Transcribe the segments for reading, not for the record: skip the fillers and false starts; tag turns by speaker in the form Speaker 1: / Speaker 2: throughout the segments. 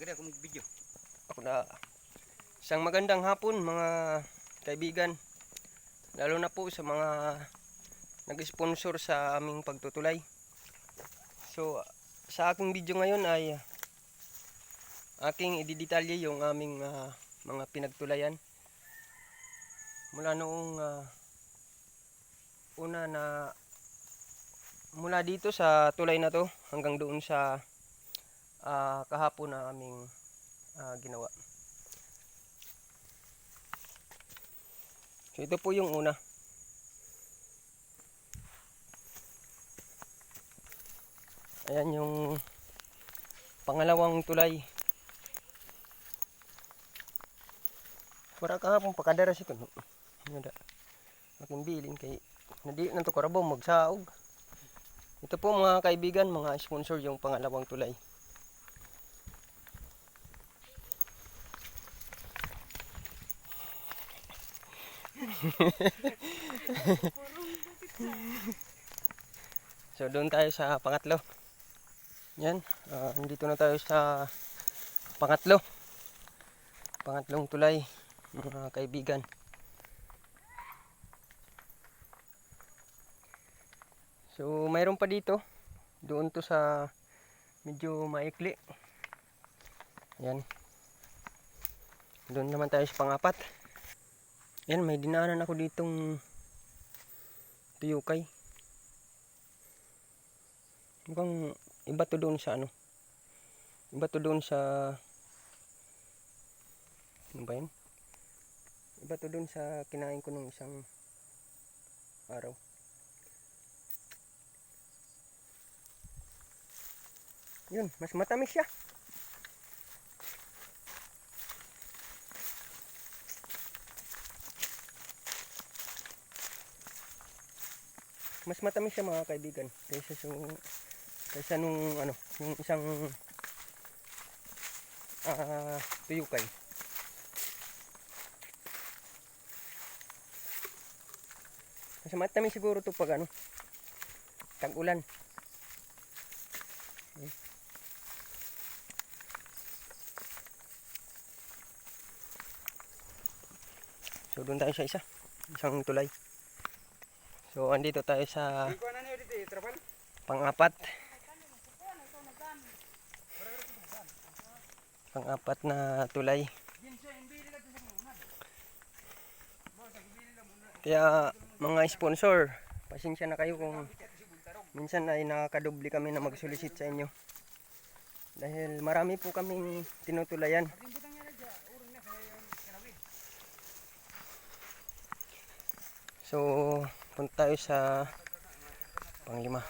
Speaker 1: Tagad ako mag-video.
Speaker 2: Ako na. Isang magandang hapon mga kaibigan. Lalo na po sa mga nag-sponsor sa aming pagtutulay. So, sa aking video ngayon ay aking ididetalye yung aming mga pinagtulayan. Mula noong una na mula dito sa tulay na to hanggang doon sa kahapon na aming ginawa. So ito po yung una. Ayan yung pangalawang tulay. Para kahapon pakadaras ito. Nada. Aking bilin kay nadi nanto karabaw magsaog. Ito po mga kaibigan, mga sponsor yung pangalawang tulay. So doon tayo sa pangatlo. Yan, nandito na tayo sa pangatlong tulay mga kaibigan. So mayroon pa dito, doon to sa medyo maikli. Yan, doon naman tayo sa pangapat. Yan, may dinaanan ako ditong tuyukay. Mukhang iba to doon sa ano. Iba to doon sa ano ba yun? Iba to doon sa kinain ko nung isang araw. Yun, mas matamis siya. Mas matamis siya mga kaibigan kaysa nung ano, yung isang tuyukay. Mas matamis siguro to pag ano, tag-ulan. So doon tayo sa isang tulay. So andito tayo sa pangapat na tulay. Kaya mga sponsor, pasensya na kayo kung minsan ay nakakadubli kami na mag-solicit sa inyo. Dahil marami po kaming tinutulayan. So punta tayo sa panglima.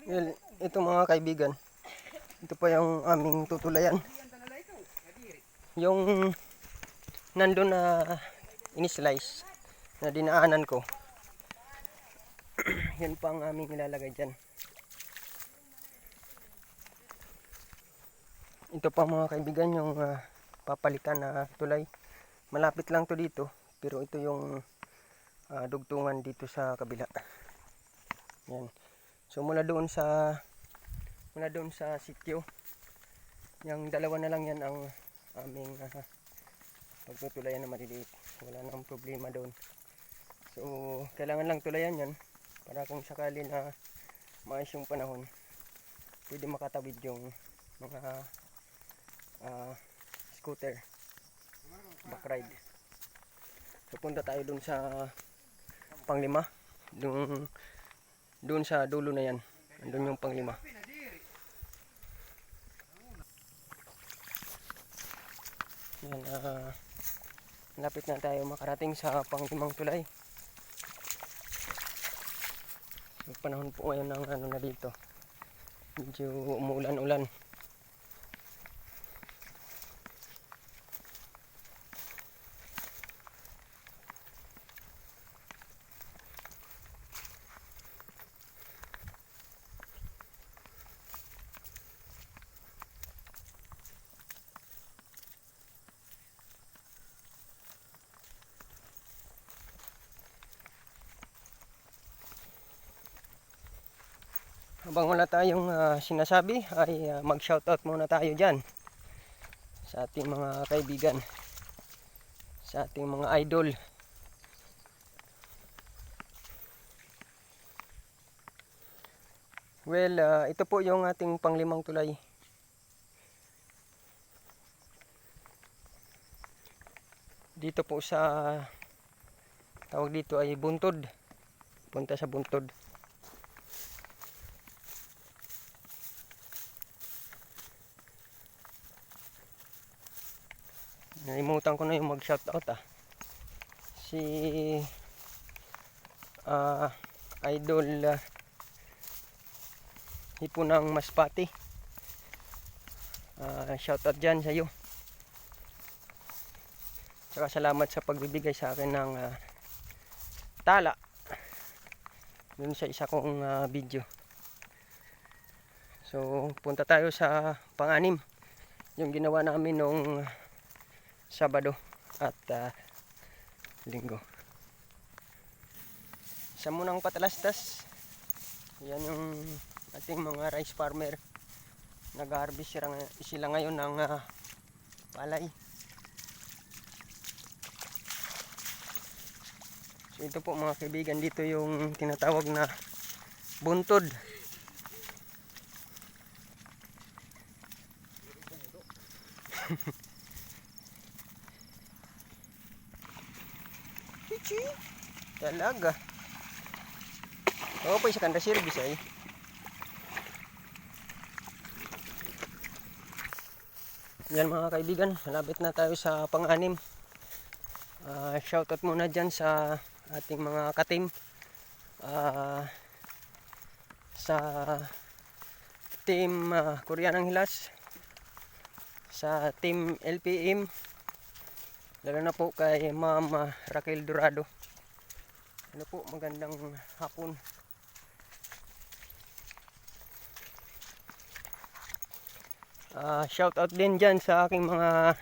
Speaker 2: Well, ito mga kaibigan, ito pa yung aming tutulayan. Yung nandun na in-slice na dinaanan ko, yan pa ang aming ilalagay dyan. Ito pa mga kaibigan yung papalitan na tulay. Malapit lang to dito, pero ito yung dugtungan dito sa kabila. Yan. So mula doon sa sityo, yung dalawa na lang yan ang aming pagtutulayan na maliliit. Wala nang problema doon. So kailangan lang tulayan yan para kung sakali na maayos yung panahon, pwede makatawid yung mga scooter, backride. So punta tayo doon sa panglima, doon sa dulo na yan, andun yung panglima. Yan, lapit na tayo makarating sa panglimang tulay. So, panahon po ngayon ng ano na dito, medyo umuulan-ulan. Habang wala tayong sinasabi ay mag-shoutout muna tayo dyan sa ating mga kaibigan, sa ating mga idol. Well, ito po yung ating panglimang tulay. Dito po sa tawag dito ay buntod. Punta sa buntod. Nalimutan ko na yung mag-shoutout si Idol Hipunang Maspati. Shoutout dyan sa iyo. Saka salamat sa pagbibigay sa akin ng tala dun sa isa kong video. So punta tayo sa pang-anim, yung ginawa namin nung Sabado at Linggo. Sa munang patalastas, yan yung ating mga rice farmer. Nag-harvest sila ngayon ng palay. So ito po mga kaibigan, dito yung tinatawag na buntod. Chichi, talaga. Oo po, isa kanda service ay. Yan mga kaibigan, malapit na tayo sa pang-anim. Shoutout muna dyan sa ating mga katim. Sa team Koreanang Hilas, sa team LPM, lalo na po kay Ma'am Raquel Dorado. Ano po, magandang hapon. Shout out din dyan sa aking mga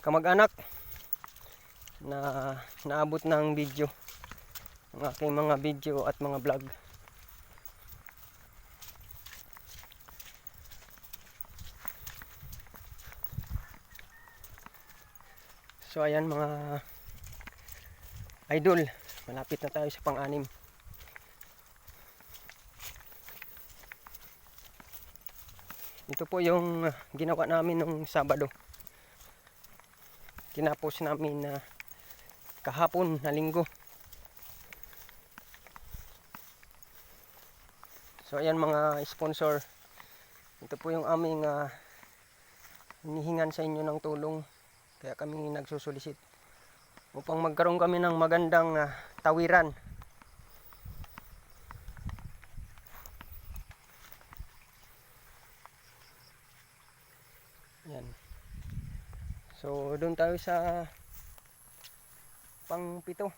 Speaker 2: kamag-anak na naabot ng video, ng aking mga video at mga vlog. So ayan mga idol, malapit na tayo sa pang-anim. Ito po yung ginawa namin nung Sabado. Tinapos namin kahapon na Linggo. So ayan mga sponsor, ito po yung aming hinihingan sa inyo ng tulong. Kaya kami nagsusulisit upang magkaroon kami ng magandang tawiran. Yan. So doon tayo sa pang-7.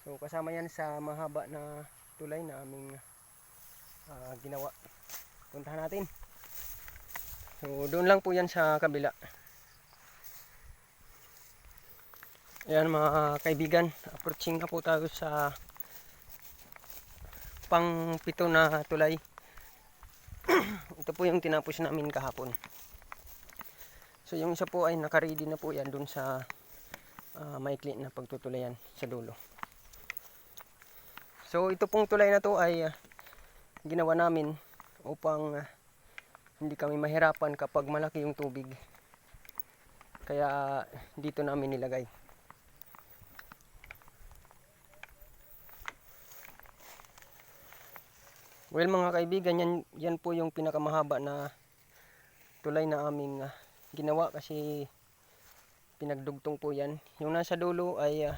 Speaker 2: So kasama yan sa mahaba na tulay na aming ginawa. Puntahan natin. So doon lang po yan sa kabila. Ayan mga kaibigan, approaching na po tayo sa pang-7 na tulay. Ito po yung tinapos namin kahapon. So yung isa po ay naka-ready na po yan dun sa maikli na pagtutulayan sa dulo. So ito pong tulay na to ay ginawa namin upang hindi kami mahirapan kapag malaki yung tubig. Kaya dito namin nilagay. Well mga kaibigan, yan po yung pinakamahaba na tulay na aming ginawa kasi pinagdugtong po yan. Yung nasa dulo ay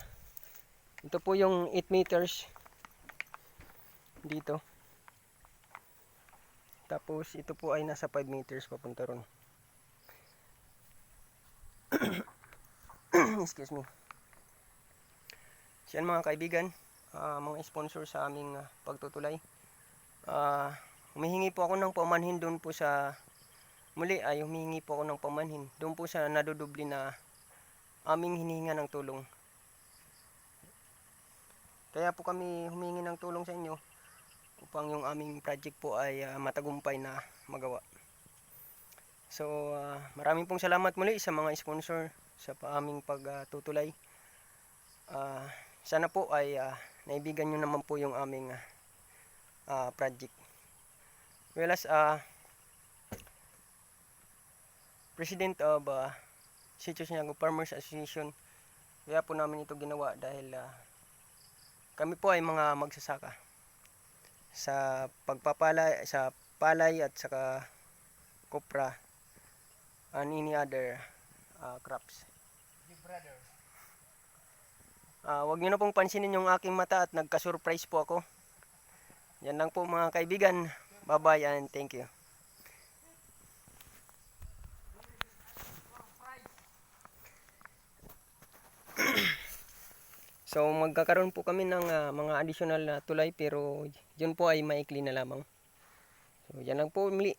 Speaker 2: ito po yung 8 meters dito. Tapos ito po ay nasa 5 meters papunta ron. Excuse me. So yan mga kaibigan, mga sponsor sa aming pagtutulay. Humihingi po ako ng pamanhin doon po sa muli ay humihingi po ako ng pamanhin doon po sa nadudubli na aming hinihinga ng tulong. Kaya po kami humingi ng tulong sa inyo upang yung aming project po ay matagumpay na magawa. So maraming pong salamat muli sa mga sponsor sa aming pagtutulay. Sana po ay naibigan nyo naman po yung aming project. Well, as President of Sitio Sinago Farmers Association, kaya po namin ito ginawa dahil kami po ay mga magsasaka sa pagpapalay, sa palay at saka kopra and any other crops. Wag niyo na pong pansinin yung aking mata at nagka-surprise po ako. Yan lang po mga kaibigan. Bye-bye and thank you. So magkakaroon po kami ng mga additional na tulay, pero yun po ay maikli na lamang. So yan lang po muli.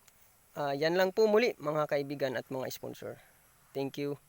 Speaker 2: Yan lang po muli mga kaibigan at mga sponsor. Thank you.